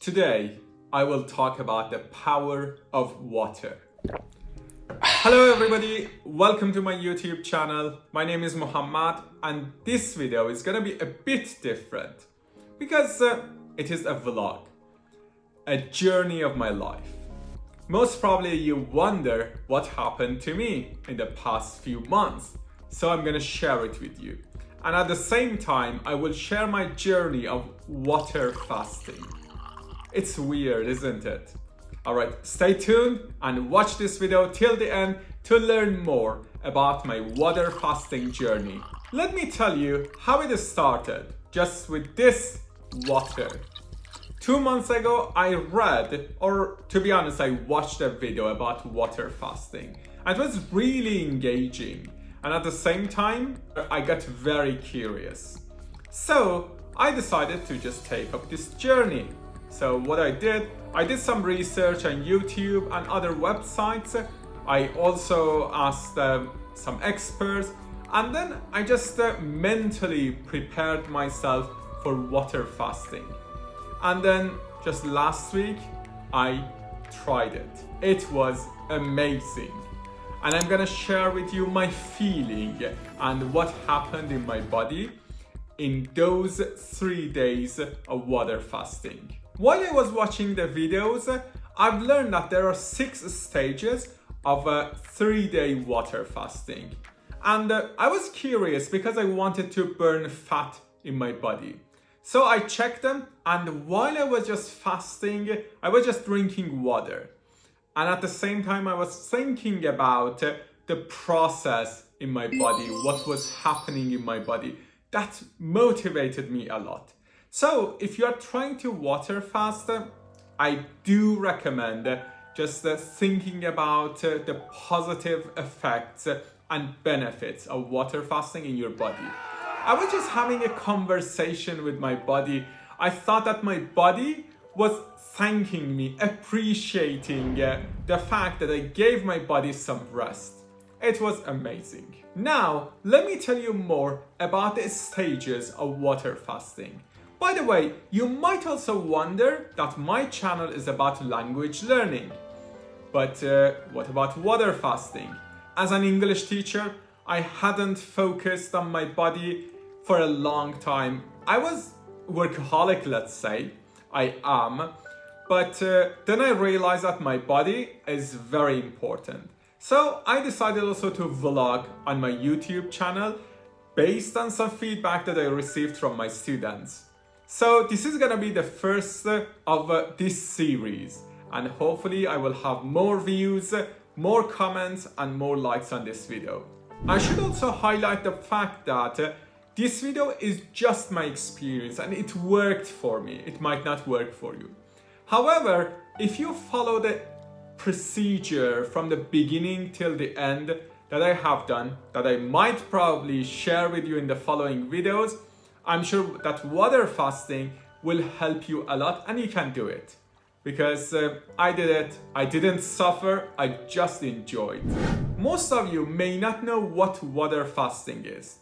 Today, I will talk about the power of water. Hello everybody, welcome to my YouTube channel. My name is Mohammad and this video is gonna be a bit different because it is a vlog, a journey of my life. Most probably you wonder what happened to me in the past few months, so I'm gonna share it with you. And at the same time, I will share my journey of water fasting. It's weird, isn't it? Alright, stay tuned and watch this video till the end to learn more about my water fasting journey. Let me tell you how it started, just with this water. 2 months ago, I read, or to be honest, I watched a video about water fasting. And it was really engaging. And at the same time, I got very curious. So I decided to just take up this journey. So what I did some research on YouTube and other websites. I also asked some experts, and then I just mentally prepared myself for water fasting. And then just last week, I tried it. It was amazing. And I'm gonna share with you my feeling and what happened in my body in those 3 days of water fasting. While I was watching the videos, I've learned that there are 6 stages of a 3-day water fasting. And I was curious because I wanted to burn fat in my body. So I checked them, and while I was just fasting, I was just drinking water. And at the same time, I was thinking about the process in my body, what was happening in my body. That motivated me a lot. So if you are trying to water fast, I do recommend just thinking about the positive effects and benefits of water fasting in your body. I was just having a conversation with my body. I thought that my body was thanking me, appreciating the fact that I gave my body some rest. It was amazing. Now, let me tell you more about the stages of water fasting. By the way, you might also wonder that my channel is about language learning. But what about water fasting? As an English teacher, I hadn't focused on my body for a long time. I was workaholic, let's say. I am. But then I realized that my body is very important. So I decided also to vlog on my YouTube channel based on some feedback that I received from my students. So this is gonna be the first of this series, and hopefully I will have more views, more comments and more likes on this video. I should also highlight the fact that this video is just my experience and it worked for me. It might not work for you. However, if you follow the procedure from the beginning till the end that I have done, that I might probably share with you in the following videos, I'm sure that water fasting will help you a lot and you can do it. Because I did it, I didn't suffer, I just enjoyed. Most of you may not know what water fasting is.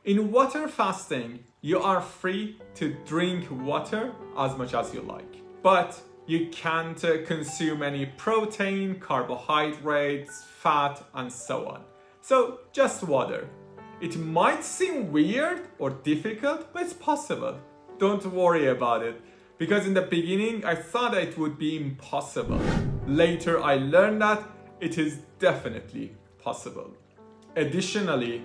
In water fasting, you are free to drink water as much as you like. But you can't consume any protein, carbohydrates, fat, and so on. So just water. It might seem weird or difficult, but it's possible. Don't worry about it, because in the beginning I thought it would be impossible. Later I learned that it is definitely possible. Additionally,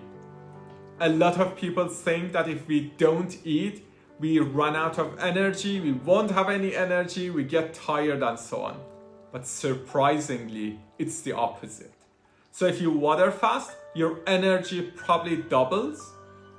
a lot of people think that if we don't eat, we run out of energy, we won't have any energy, we get tired and so on. But surprisingly, it's the opposite. So if you water fast, your energy probably doubles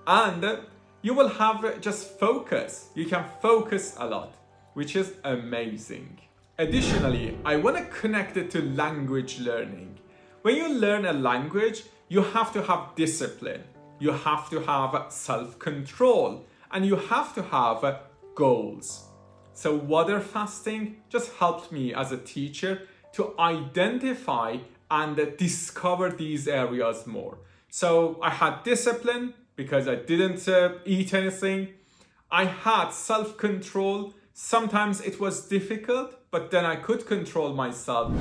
and you will have just focus. You can focus a lot, which is amazing. Additionally, I want to connect it to language learning. When you learn a language, you have to have discipline. You have to have self-control and you have to have goals. So water fasting just helped me as a teacher to identify and discover these areas more. So I had discipline because I didn't eat anything. I had self-control Sometimes it was difficult, but then I could control myself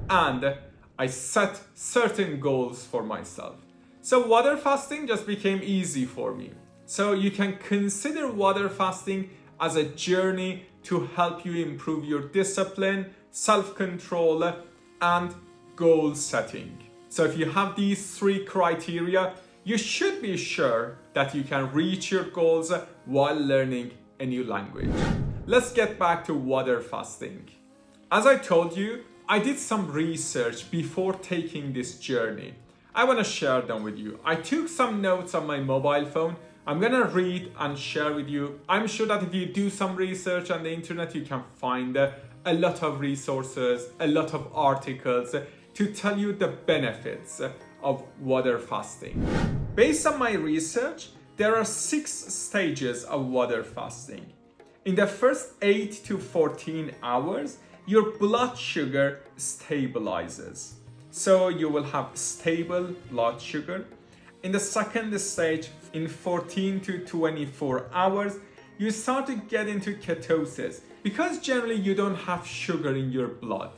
and I set certain goals for myself. So water fasting just became easy for me. So you can consider water fasting as a journey to help you improve your discipline, self-control, and goal setting. So if you have these 3 criteria, you should be sure that you can reach your goals while learning a new language. Let's get back to water fasting. As I told you, I did some research before taking this journey. I want to share them with you. I took some notes on my mobile phone. I'm gonna read and share with you. I'm sure that if you do some research on the internet, you can find a lot of resources, a lot of articles to tell you the benefits of water fasting. Based on my research, there are 6 stages of water fasting. In the first 8 to 14 hours, your blood sugar stabilizes. So you will have stable blood sugar. In the second stage, in 14 to 24 hours, you start to get into ketosis because generally you don't have sugar in your blood.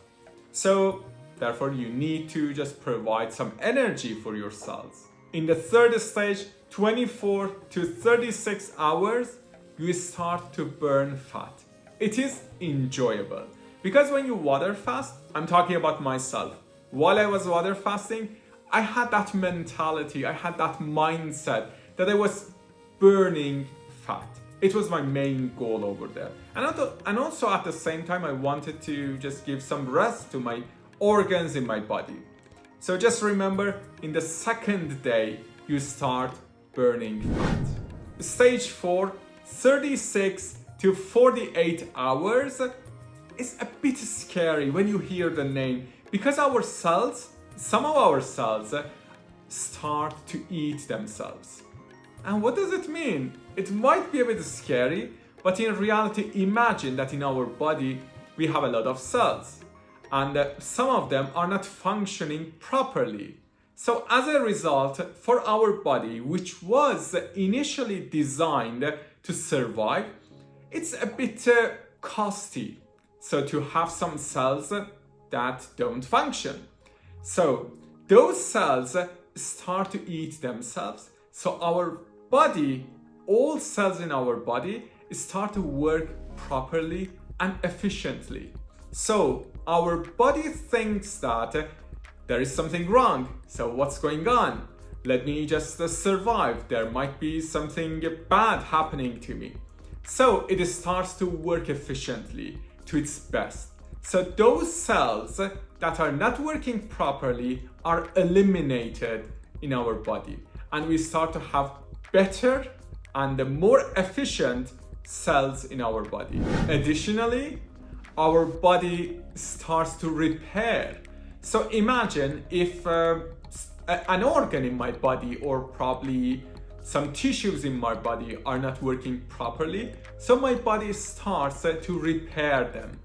So therefore you need to just provide some energy for your cells. In the third stage, 24 to 36 hours, you start to burn fat. It is enjoyable because when you water fast, I'm talking about myself. While I was water fasting, I had that mentality, I had that mindset that I was burning fat. It was my main goal over there. And also at the same time, I wanted to just give some rest to my organs in my body. So just remember, in the second day, you start burning fat. Stage 4, 36 to 48 hours is a bit scary when you hear the name because our cells, some of our cells, start to eat themselves. And what does it mean? It might be a bit scary, but in reality, imagine that in our body, we have a lot of cells and some of them are not functioning properly. So as a result, for our body, which was initially designed to survive, it's a bit costly. So to have some cells that don't function. So those cells start to eat themselves. So our body, all cells in our body start to work properly and efficiently. So our body thinks that there is something wrong. So what's going on? Let me just survive. There might be something bad happening to me. So it starts to work efficiently to its best. So those cells that are not working properly are eliminated in our body. And we start to have better and more efficient cells in our body. Additionally, our body starts to repair. So imagine if an organ in my body or probably some tissues in my body are not working properly, so my body starts to repair them.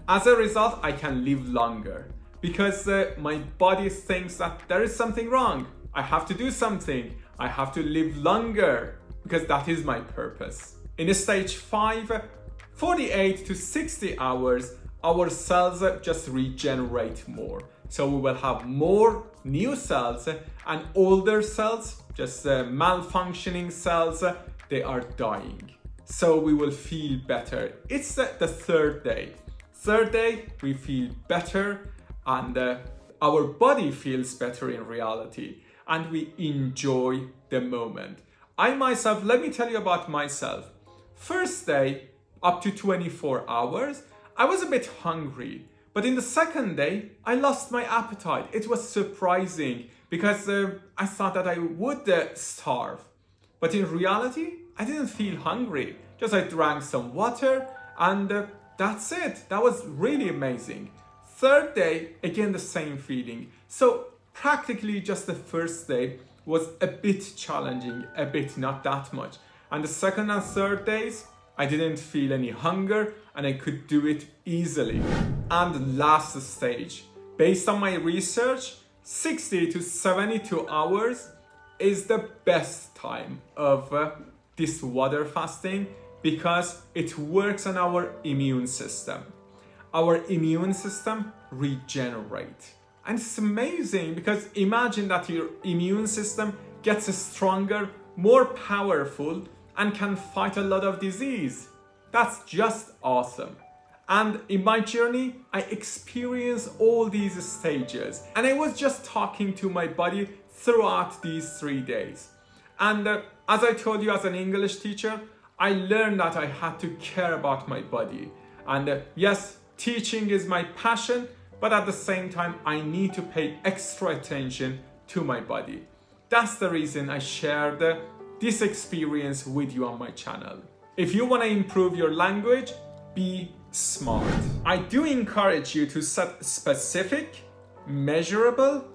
As a result, I can live longer because my body thinks that there is something wrong. I have to do something. I have to live longer because that is my purpose. In stage 5, 48 to 60 hours, our cells just regenerate more. So we will have more new cells and older cells, just malfunctioning cells, they are dying. So we will feel better. It's the third day. Third day, we feel better and our body feels better in reality and we enjoy the moment. I myself, let me tell you about myself. First day, up to 24 hours, I was a bit hungry. But in the second day, I lost my appetite. It was surprising because I thought that I would starve. But in reality, I didn't feel hungry. Just I drank some water and that's it. That was really amazing. Third day, again the same feeling. So practically just the first day was a bit challenging, a bit, not that much. And the second and third days, I didn't feel any hunger and I could do it easily. And last stage, based on my research, 60 to 72 hours is the best time of this water fasting Because it works on our immune system. Our immune system regenerates. And it's amazing because imagine that your immune system gets stronger, more powerful, and can fight a lot of disease. That's just awesome. And in my journey, I experienced all these stages. And I was just talking to my body throughout these 3 days. And as I told you, as an English teacher, I learned that I had to care about my body. And yes, teaching is my passion, but at the same time, I need to pay extra attention to my body. That's the reason I shared this experience with you on my channel. If you want to improve your language, be smart. I do encourage you to set specific, measurable,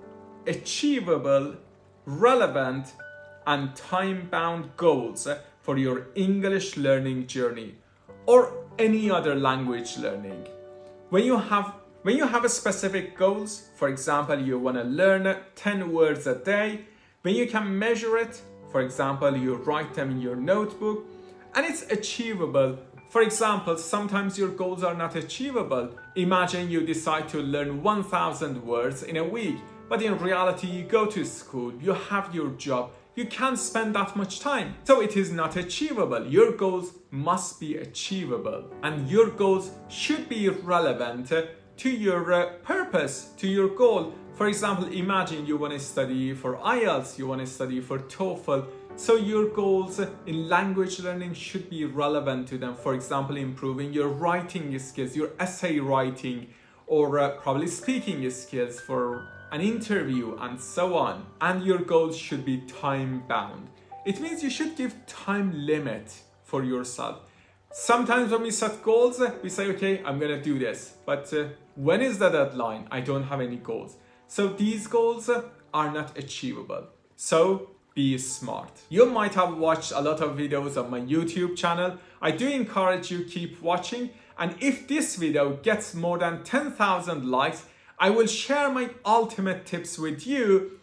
achievable, relevant, and time-bound goals for your English learning journey or any other language learning. When you have a specific goals, for example, you want to learn 10 words a day, when you can measure it, for example, you write them in your notebook, and it's achievable. For example, sometimes your goals are not achievable. Imagine you decide to learn 1,000 words in a week, but in reality, you go to school, you have your job, you can't spend that much time. So it is not achievable. Your goals must be achievable, and your goals should be relevant to your purpose, to your goal. For example, imagine you want to study for IELTS, you want to study for TOEFL. So your goals in language learning should be relevant to them. For example, improving your writing skills, your essay writing, or probably speaking skills for an interview, and so on. And your goals should be time bound. It means you should give time limit for yourself. Sometimes when we set goals, we say, okay, I'm gonna do this, but when is the deadline? I don't have any goals. So these goals are not achievable. So be smart. You might have watched a lot of videos on my YouTube channel. I do encourage you keep watching. And if this video gets more than 10,000 likes, I will share my ultimate tips with you,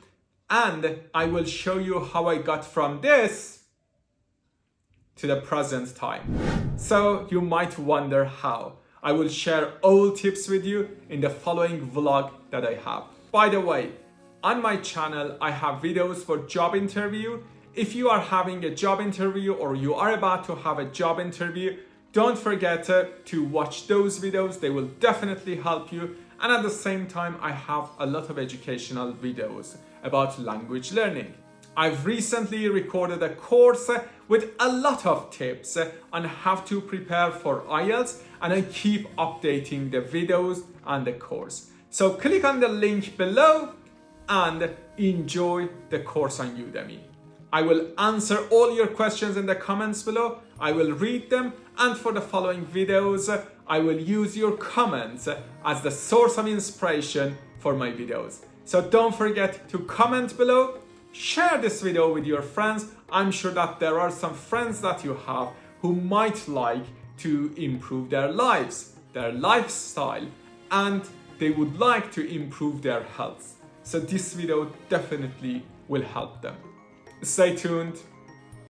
and I will show you how I got from this to the present time. So you might wonder how. I will share all tips with you in the following vlog that I have. By the way, on my channel, I have videos for job interview. If you are having a job interview or you are about to have a job interview, don't forget to watch those videos. They will definitely help you. And at the same time, I have a lot of educational videos about language learning. I've recently recorded a course with a lot of tips on how to prepare for IELTS, and I keep updating the videos and the course. So click on the link below and enjoy the course on Udemy. I will answer all your questions in the comments below. I will read them, and for the following videos, I will use your comments as the source of inspiration for my videos. So don't forget to comment below, share this video with your friends. I'm sure that there are some friends that you have who might like to improve their lives, their lifestyle, and they would like to improve their health. So this video definitely will help them. Stay tuned.